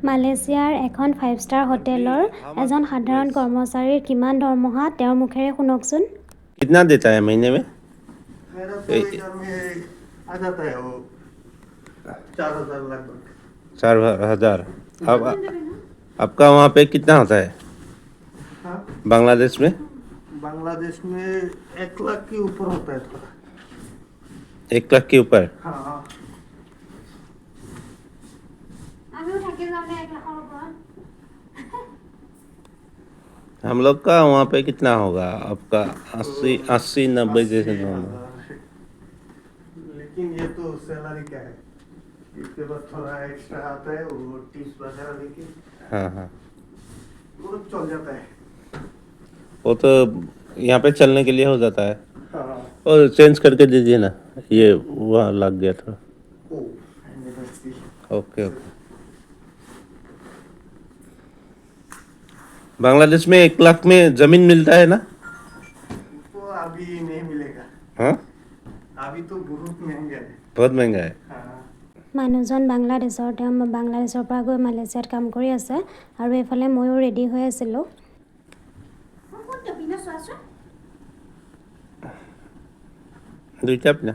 মালয়েছিয়াৰ এখন 5 ষ্টাৰ হোটেলৰ এজন সাধাৰণ কৰ্মচাৰীৰ কিমান দৰমহা তেওঁৰ মুখেৰে শুনকচোন। कितना देता है महीने में? मेरा तो इधर में आ जाता है वो 4,000 लगभग। 4,000। अब आपका वहाँ पे कितना होता है? हाँ? बांग्लादेश में? बांग्लादेश में 1 लाख के ऊपर होता है थोड़ा। 1 लाख के ऊपर? हाँ हाँ। हम लोग का वहाँ पे कितना होगा आपका? 80-90 जैसे होगा। लेकिन ये तो सैलरी क्या है, इसके बाद थोड़ा एक्स्ट्रा आता है वो टिप्स वगैरह लेके। हाँ हाँ, वो चल जाता है। वो तो यहाँ पे चलने के लिए हो जाता है। हाँ। और चेंज करके दीजिए ना, ये वहाँ लग गया था। Okay okay. बांग्लादेश में 1 लाख में जमीन मिलता है ना? तो अभी नहीं मिलेगा। हाँ, अभी तो बहुत महंगा है। बहुत महंगा है। हाँ। মানুহজন বাংলাদেশৰ, তেওঁ বাংলাদেশৰ পৰা গৈ মালয়েছিয়াত কাম কৰি আছে আৰু এইফালে ময়ো ৰেডি হৈ আছিলোঁ। দুইটা পিনা